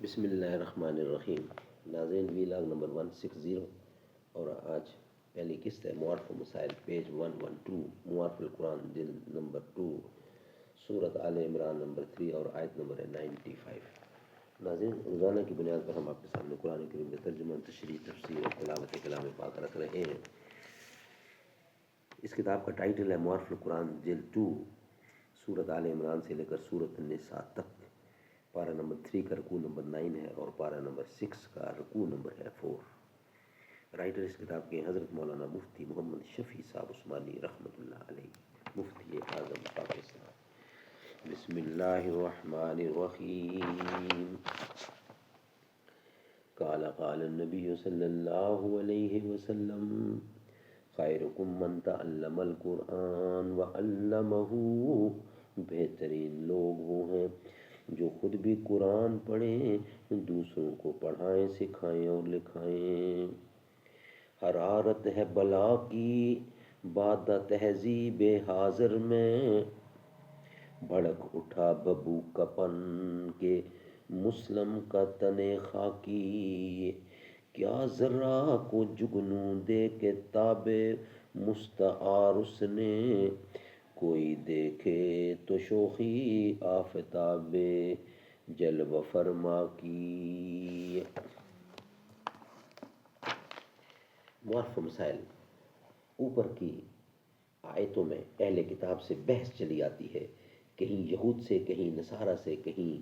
بسم اللہ الرحمن الرحیم۔ ناظرین، ویلاگ نمبر 160 اور آج پہلی قسط ہے معارف و مسائل، پیج 112، معارف القرآن جلد نمبر 2، سورۃ آل عمران نمبر 3 اور آیت نمبر 95۔ ناظرین، روزانہ کی بنیاد پر ہم آپ کے سامنے قرآن کریم کا ترجمہ، تشریح، تفسیر اور تلاوت کلام پاک رکھ رہے ہیں۔ اس کتاب کا ٹائٹل ہے معارف القرآن جلد 2، سورۃ آل عمران سے لے کر سورۃ النساء تک۔ پارہ نمبر 3 کا رکوع نمبر 9 ہے اور پارہ نمبر 6 کا رکوع نمبر ہے 4۔ رائٹر اس کتاب کے حضرت مولانا مفتی محمد شفیع صاحب عثمانی رحمۃ اللہ علیہ، مفتی اعظم پاکستان۔ بسم اللہ الرحمن الرحیم۔ قال النبی صلی اللہ علیہ وسلم خیرکم من تعلم القرآن وعلمہ، بہترین لوگ وہ ہیں جو خود بھی قرآن پڑھیں، دوسروں کو پڑھائیں، سکھائیں اور لکھائیں۔ حرارت ہے بلا کی باد تہذیب حاضر میں، بھڑک اٹھا ببو کپن کے مسلم کا تن خاکی، کیا ذرا کو جگنوں دے کے تاب مستعار اس نے، کوئی دیکھے تو شوخی آفتاب جلوہ فرما کی۔ معارف و مسائل۔ اوپر کی آیتوں میں اہل کتاب سے بحث چلی آتی ہے، کہیں یہود سے، کہیں نصارہ سے، کہیں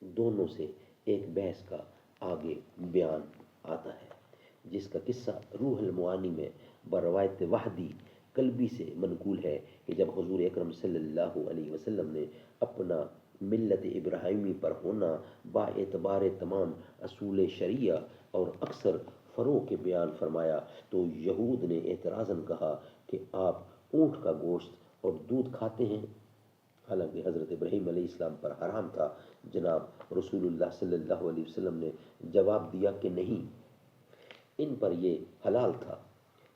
دونوں سے ایک بحث کا آگے بیان آتا ہے، جس کا قصہ روح المعانی میں بروایت وحدی قلبی سے منقول ہے کہ جب حضور اکرم صلی اللہ علیہ وسلم نے اپنا ملت ابراہیمی پر ہونا با اعتبار تمام اصول شریعہ اور اکثر فروع کے بیان فرمایا، تو یہود نے اعتراضاً کہا کہ آپ اونٹ کا گوشت اور دودھ کھاتے ہیں، حالانکہ حضرت ابراہیم علیہ السلام پر حرام تھا۔ جناب رسول اللہ صلی اللہ علیہ وسلم نے جواب دیا کہ نہیں، ان پر یہ حلال تھا۔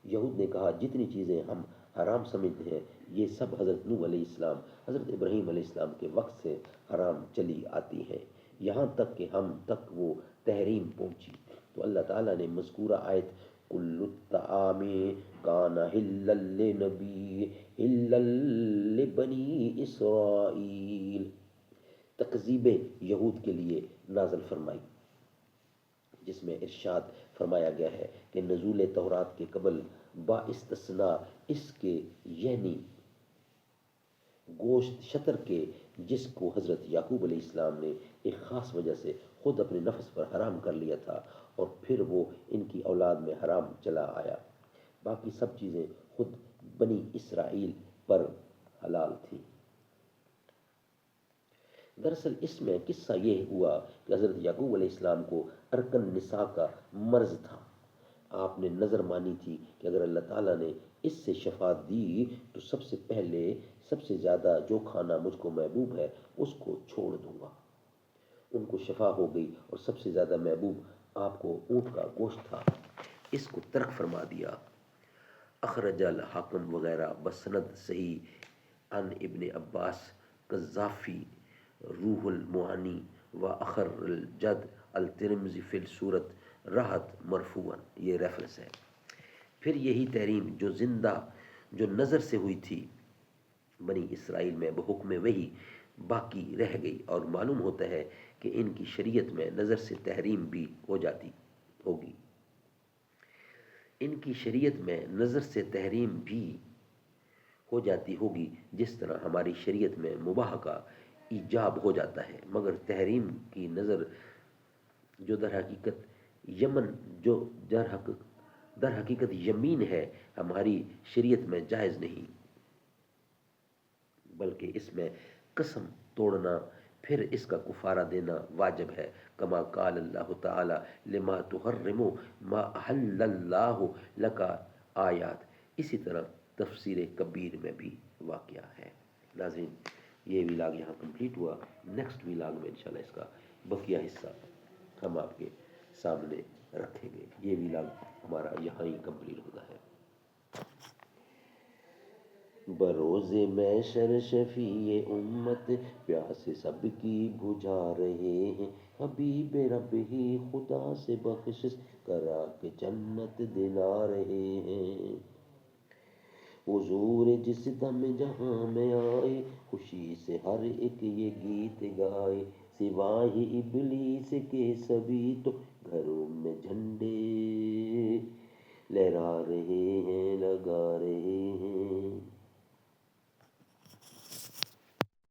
یہود نے کہا جتنی چیزیں ہم حرام سمجھتے ہیں یہ سب حضرت نوح علیہ السلام، حضرت ابراہیم علیہ السلام کے وقت سے حرام چلی آتی ہیں، یہاں تک کہ ہم تک وہ تحریم پہنچی۔ تو اللہ تعالیٰ نے مذکورہ آیت کل الطعام کان حلا للنبی حلا لبنی اسرائیل تکذیب یہود کے لیے نازل فرمائی، جس میں ارشاد فرمایا گیا ہے کہ نزول تورات کے قبل با استثناء اس کے یعنی گوشت شتر کے، جس کو حضرت یعقوب علیہ السلام نے ایک خاص وجہ سے خود اپنے نفس پر حرام کر لیا تھا اور پھر وہ ان کی اولاد میں حرام چلا آیا، باقی سب چیزیں خود بنی اسرائیل پر حلال تھیں۔ دراصل اس میں قصہ یہ ہوا کہ حضرت یعقوب علیہ السلام کو ارکن نساء کا مرض تھا۔ آپ نے نظر مانی تھی کہ اگر اللہ تعالیٰ نے اس سے شفا دی تو سب سے پہلے سب سے زیادہ جو کھانا مجھ کو محبوب ہے اس کو چھوڑ دوں گا۔ ان کو شفا ہو گئی اور سب سے زیادہ محبوب آپ کو اونٹ کا گوشت تھا، اس کو ترک فرما دیا۔ اخرج الحاکم وغیرہ بسند صحیح عن ابن عباس قذافی روح المعانی و اخر الجد الترمذی فی الصورت راحت مرفوعاً، یہ ریفرنس ہے۔ پھر یہی تحریم جو نظر سے ہوئی تھی بنی اسرائیل میں بحکم وحی باقی رہ گئی، اور معلوم ہوتا ہے کہ ان کی شریعت میں نظر سے تحریم بھی ہو جاتی ہوگی، ان کی شریعت میں نظر سے تحریم بھی ہو جاتی ہوگی، جس طرح ہماری شریعت میں مباح کا ایجاب ہو جاتا ہے، مگر تحریم کی نظر جو در حقیقت یمین ہے، ہماری شریعت میں جائز نہیں، بلکہ اس میں قسم توڑنا پھر اس کا کفارہ دینا واجب ہے، کما قال اللہ تعالی لما تحرم ما احل اللہ لک آیات، اسی طرح تفسیر کبیر میں بھی واقعہ ہے۔ ناظرین، یہ ویلاگ یہاں کمپلیٹ ہوا۔ نیکسٹ ویلاگ میں انشاءاللہ اس کا بقیہ حصہ ہم آپ کے سامنے رکھیں گے۔ یہ ویلاگ ہمارا یہاں ہی کمپلیٹ ہوتا ہے۔ بروز محشر شفیع امت پیاس سب کی بجھا رہے ہیں، حبیب رب ہی خدا سے بخشش کرا کے جنت دلا رہے ہیں۔ حضور جس دم جہاں میں آئے، خوشی سے ہر ایک یہ گیت گائے، سوائے ابلیس کے سبھی تو گھروں میں جھنڈے لہرا رہے ہیں، لگا رہے